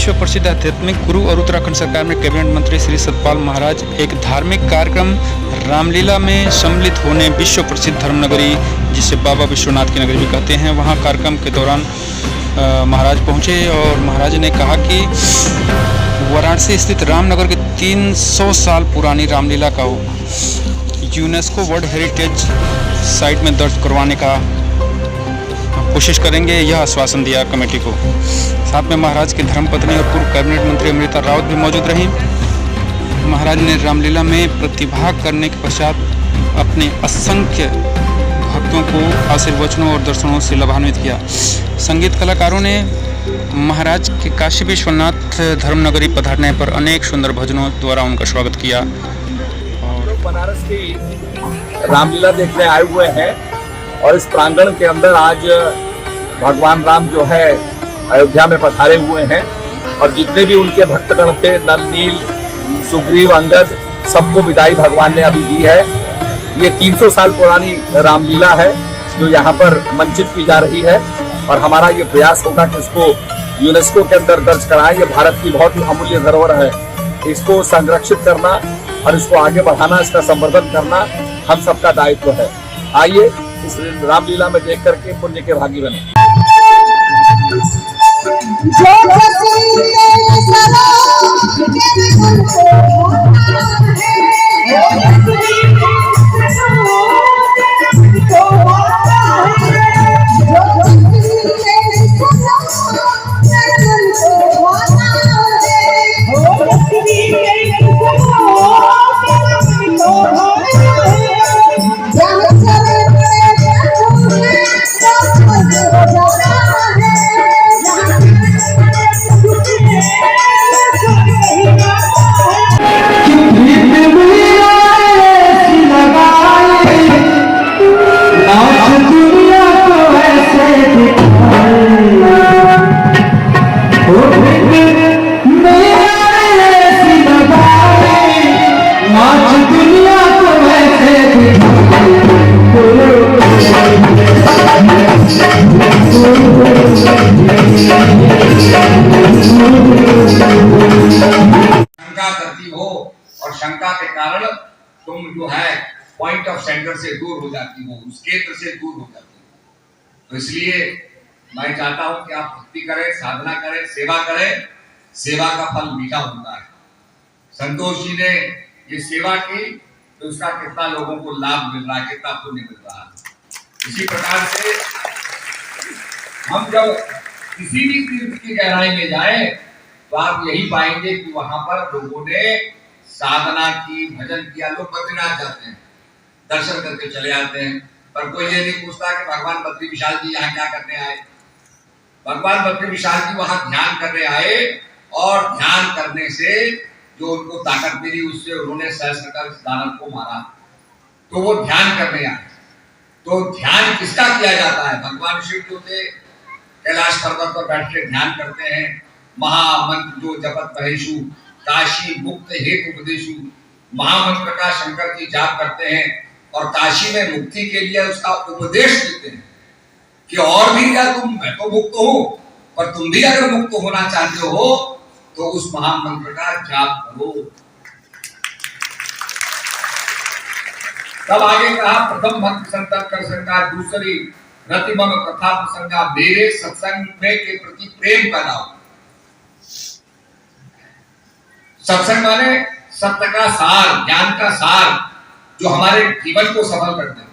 विश्व प्रसिद्ध आध्यात्मिक गुरु और उत्तराखंड सरकार में कैबिनेट मंत्री श्री सतपाल महाराज एक धार्मिक कार्यक्रम रामलीला में सम्मिलित होने विश्व प्रसिद्ध धर्मनगरी, जिसे बाबा विश्वनाथ की नगरी भी कहते हैं, वहां कार्यक्रम के दौरान महाराज पहुंचे और महाराज ने कहा कि वाराणसी स्थित रामनगर के 300 साल पुरानी रामलीला का यूनेस्को वर्ल्ड हेरिटेज साइट में दर्ज करवाने का कोशिश करेंगे, यह आश्वासन दिया कमेटी को। साथ में महाराज की धर्मपत्नी और पूर्व कैबिनेट मंत्री अमृता रावत भी मौजूद रहीं। महाराज ने रामलीला में प्रतिभाग करने के पश्चात अपने असंख्य भक्तों को आशीर्वचनों और दर्शनों से लाभान्वित किया। संगीत कलाकारों ने महाराज के काशी विश्वनाथ धर्मनगरी पधारने पर अनेक सुंदर भजनों द्वारा उनका स्वागत किया। और बनारस की रामलीला देखने आए हुए हैं और इस प्रांगण के अंदर आज भगवान राम जो है अयोध्या में पधारे हुए हैं और जितने भी उनके भक्तगण थे, नल, नील, सुग्रीव, अंगद, सबको विदाई भगवान ने अभी दी है। ये 300 साल पुरानी रामलीला है जो यहाँ पर मंचित की जा रही है और हमारा ये प्रयास होगा कि इसको यूनेस्को के अंदर दर्ज कराएं। ये भारत की बहुत ही अमूल्य धरोहर है, इसको संरक्षित करना और इसको आगे बढ़ाना, इसका संवर्धन करना हम सबका दायित्व है। आइए इस रामलीला में देख करके पुण्य के भागी बने। शंका करती हो और शंका के कारण तुम जो है पॉइंट ऑफ सेंटर से दूर हो जाती हो, उस केंद्र से दूर हो जाती हो। तो इसलिए मैं चाहता हूं कि आप भक्ति करें, साधना करें, सेवा करें। सेवा का फल मीठा होता है। संतोष जी ने ये सेवा की तो उसका कितना लोगों को लाभ मिल रहा है, कितना पुण्य मिल रहा है। इसी प्रकार से हम जब किसी भी तीर्थ की गहराई में जाएं तो आप यही पाएंगे कि वहां पर लोगों ने साधना की, भजन किया। लोग बद्रीनाथ जाते हैं, दर्शन करके चले आते हैं, पर कोई ये नहीं पूछता कि भगवान बद्री विशाल जी यहाँ क्या करने आए। भगवान बद्री विशाल जी वहां ध्यान करने आए और ध्यान करने से जो उनको ताकत मिली उससे उन्होंने सहस्त्रकर दानव को मारा। तो वो ध्यान करने आए। तो ध्यान किसका किया जाता है? भगवान शिव जो थे कैलाश पर्वत पर बैठ के ध्यान करते हैं। महामंत्र जो जपत महेशु, काशी मुक्त हेतु उपदेशु, महामंत्र का शंकर जी जाप करते हैं और काशी में मुक्ति के लिए उसका उपदेश देते हैं कि और भी क्या, तुम, मैं तो मुक्त हूं, पर तुम भी अगर मुक्त होना चाहते हो तो उस महामंत्र का जाप करो। तब आगे कहा, प्रथम भक्ति संतन कर संगा, दूसरी रतिमम कथा प्रसंगा, मेरे सत्संग में के प्रति प्रेम पैदा हो। सत्संग माने सत्य का सार, ज्ञान का सार, जो हमारे जीवन को सफल करते हैं।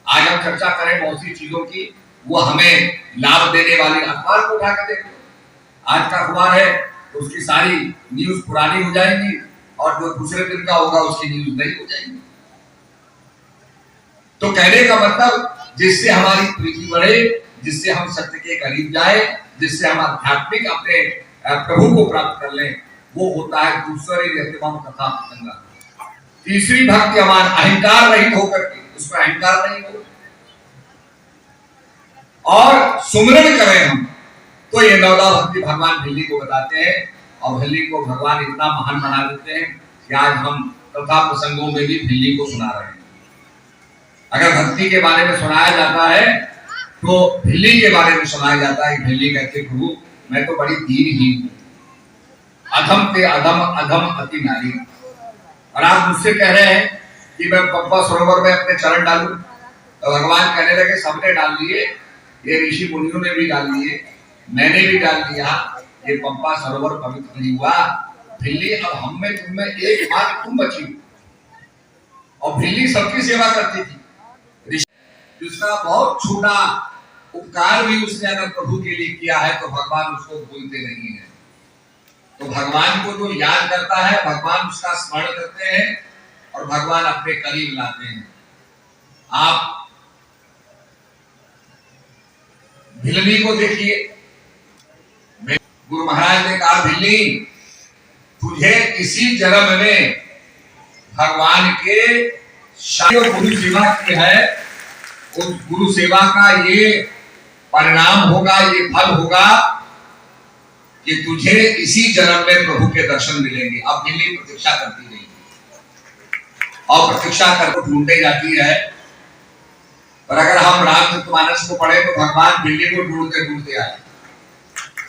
आज हम चर्चा करें बहुत सी चीजों की, वो हमें लाभ देने वाली। अखबार को उठा कर देखो, आज का अखबार है तो उसकी सारी न्यूज पुरानी हो जाएंगी और जो दूसरे दिन का होगा उसकी न्यूज नई हो जाएंगी। तो कहने का मतलब, जिससे हमारी प्रीति बढ़े, जिससे हम सत्य के करीब जाए, जिससे हम आध्यात्मिक अपने प्रभु को प्राप्त कर लें, वो होता है दूसरी रतिमम कथा प्रसंगा। तीसरी भक्ति हमारा अहंकार रहित होकर के, उसमें अहंकार नहीं हो और सुमरण करें हम। तो ये नौदा भक्ति भगवान भिल्ली को बताते हैं और भिल्ली को भगवान इतना महान बना देते हैं कि आज हम कथा प्रसंगों में भी भिल्ली को सुना रहे हैं। अगर भक्ति के बारे में सुनाया जाता है तो भिल्ली के बारे में सुनाया जाता है। भिल्ली कहते, प्रभु मैं तो बड़ी दीनहीन हूं, अधम ते अधम, अधम अति नारी। और आप मुझसे कह रहे हैं कि मैं पंपा सरोवर में अपने चरण डालूं, तो भगवान कहने लगे सबने डाल लिए, ये ऋषि मुनियों ने भी डाल लिए, मैंने भी डाल दिया, ये पंपा सरोवर पवित्र नहीं हुआ। भिल्ली अब हम में तुम में एक मात्र तुम बची हो। और भिल्ली सबकी सेवा करती थी, जिसका बहुत छोटा उपकार भी उसने अगर प्रभु के लिए किया है तो भगवान उसको भूलते नहीं है। तो भगवान को जो याद करता है, भगवान उसका स्मरण करते हैं और भगवान अपने करीब लाते हैं। आप भिल्ली को देखिए, गुरु महाराज ने कहा भिल्ली तुझे इसी जन्म में भगवान के गुरु सेवा की है, उस गुरु सेवा का ये परिणाम होगा, ये फल होगा कि तुझे इसी जन्म में प्रभु के दर्शन मिलेंगे। अब भिल्ली प्रतीक्षा करती रही और प्रतीक्षा करके ढूंढे जाती है। पर अगर हम रामचरितमानस को पढ़े तो भगवान भिल्ली को ढूंढते ढूंढते आए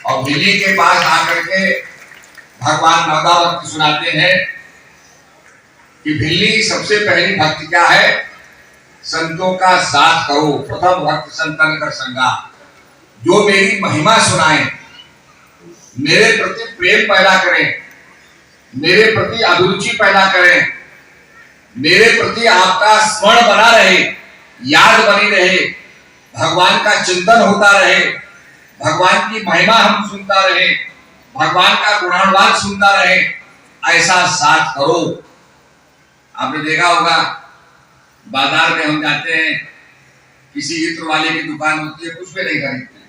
और भिल्ली के पास आकर के भगवान नवदावत सुनाते हैं कि भिल्ली सबसे पहली भक्ति क्या है, संतों का साथ करो, प्रथम भक्त संतन कर संगा। जो मेरी महिमा सुनाए, मेरे प्रति प्रेम पैदा करें, मेरे प्रति अभिरुचि पैदा करें, मेरे प्रति आपका स्मरण बना रहे, याद बनी रहे, भगवान का चिंतन होता रहे, भगवान की महिमा हम सुनता रहे, भगवान का गुणानुवाद सुनता रहे, ऐसा साथ करो। आपने देखा होगा बाजार में हम जाते हैं, किसी इत्र वाले की दुकान होती है, कुछ भी नहीं खरीदते,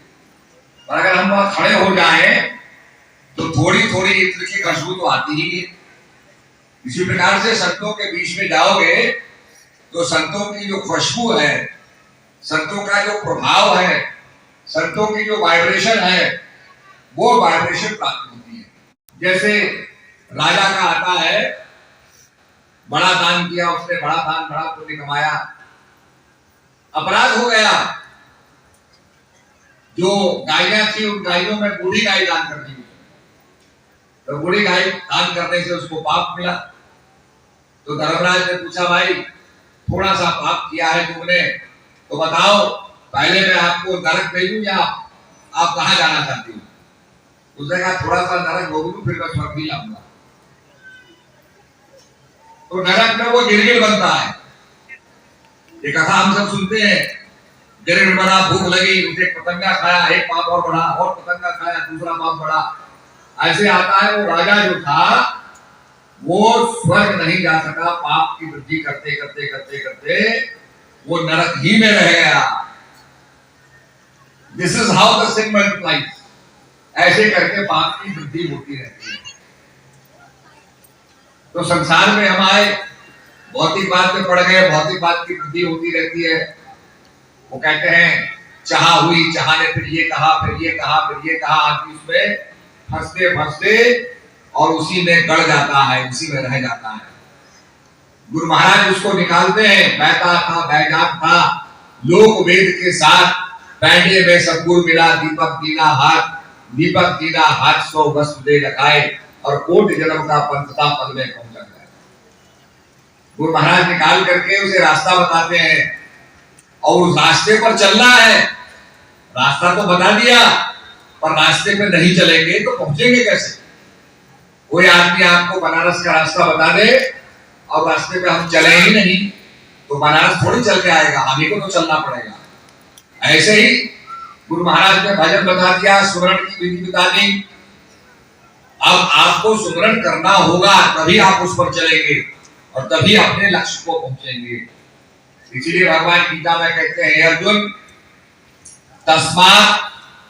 पर अगर हम वहां खड़े हो जाए तो थोड़ी थोड़ी इत्र की खुशबू तो आती ही है। इसी प्रकार से संतों के बीच में जाओगे तो संतों की जो खुशबू है, संतों का जो प्रभाव है, संतों की जो वाइब्रेशन है, वो वाइब्रेशन प्राप्त होती है। जैसे राजा का आता है, बड़ा दान किया उसने, बड़ा दान, बड़ा पुण्य कमाया, अपराध हो गया, जो गायें थी उन गायों में बूढ़ी गाय दान कर दी, तो बूढ़ी गाय दान करने से उसको पाप मिला। तो धर्मराज ने पूछा भाई थोड़ा सा पाप किया है तुमने, तो बताओ पहले मैं आपको नरक भेजूं या आप कहां जाना चाहती हो? उसने कहा थोड़ा सा नरक भोग लूं फिर मैं स्वर्ग भी जाऊंगा। तो नरक में वो गिरगिट बनता है। ये कथा हम सब सुनते हैं, गिरगिट बना, भूख लगी, उसे पतंगा खाया, एक पाप और बढ़ा, और पतंगा खाया, दूसरा पाप बढ़ा, ऐसे आता है। वो राजा जो था वो स्वर्ग नहीं जा सका, पाप की वृद्धि करते करते करते करते वो नरक ही में रह गया। This is how the sin multiplies. ऐसे करके पाप की वृद्धि होती रहती है। तो संसार में हम आए, भौतिक बात में पड़ गए, भौतिक बात की वृद्धि होती रहती है। वो कहते हैं चाह हुई, चाह ने फिर ये कहा, फिर ये कहा, फिर ये कहा, आदमी उसमें फंसते फंसते और उसी में गड़ जाता है, उसी में रह जाता है। गुरु महाराज उसको निकालते हैं, बैठा था, बैजात था, लोक वेद के साथ बैठे में सदगुरु मिला, दीपक दीना हाथ, दीपक दीना हाथ सो वस्त्र दे लगाए, और कोट जन्म का पंथता पद में पहुंच गया। गुरु महाराज निकाल करके उसे रास्ता बताते हैं और उस रास्ते पर चलना है। रास्ता तो बता दिया, पर रास्ते पे नहीं चलेंगे तो पहुंचेंगे कैसे? कोई आदमी आपको बनारस का रास्ता बता दे और रास्ते पे हम चले ही नहीं तो बनारस थोड़ी चल के आएगा, हम ही को तो चलना पड़ेगा। ऐसे ही गुरु महाराज ने भजन बता दिया, सुमरण की विधि बता दी। अब आपको सुमरण करना होगा, तभी आप उस पर चलेंगे और तभी अपने लक्ष्य को पहुंचेंगे। इसलिए भगवान गीता में कहते हैं, अर्जुन तस्मात्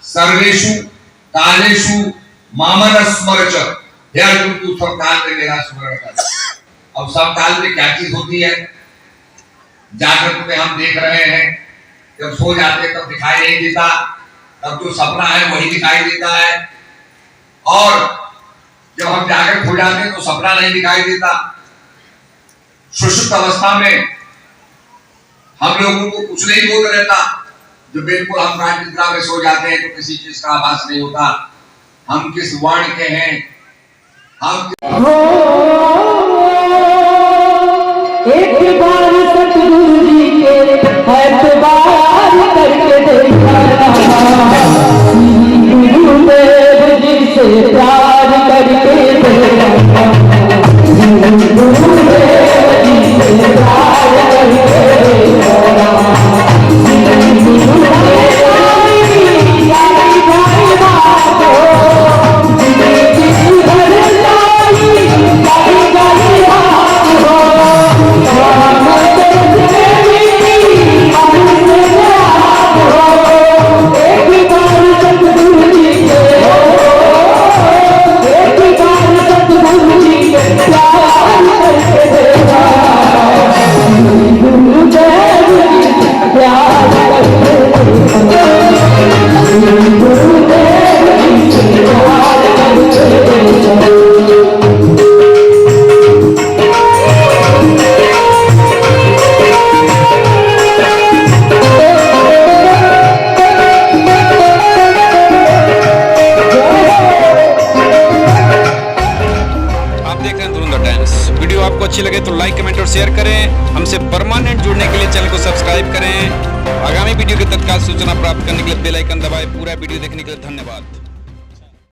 सर्वेषु कालेषु मामन स्मर च। हे अर्जुन तू सब काल में मेरा स्मरण कर। अब सब काल में क्या चीज होती है? जागृत में हम देख रहे हैं, जब सो जाते तब दिखाई नहीं देता, तब जो सपना है वही दिखाई देता है, और जब हम जागृत हो जाते हैं तो सपना नहीं दिखाई देता। सुषुप्त अवस्था में हम लोगों को कुछ नहीं बोध रहता, जो बिल्कुल हम गाढ़ निद्रा में सो जाते हैं तो किसी चीज का आभास नहीं होता। हम किस वर्ण के हैं, हम एक बार सतगुरु जी के एतबार करके देखा, गुरुदेव जी से प्यार करके देखा, गुरुदेव जी से प्यार करके देखा, वीडियो आपको अच्छी लगे तो लाइक कमेंट और शेयर करें। हमसे परमानेंट जुड़ने के लिए चैनल को सब्सक्राइब करें। आगामी वीडियो की तत्काल सूचना प्राप्त करने के लिए बेल आइकन दबाएं। पूरा वीडियो देखने के लिए धन्यवाद।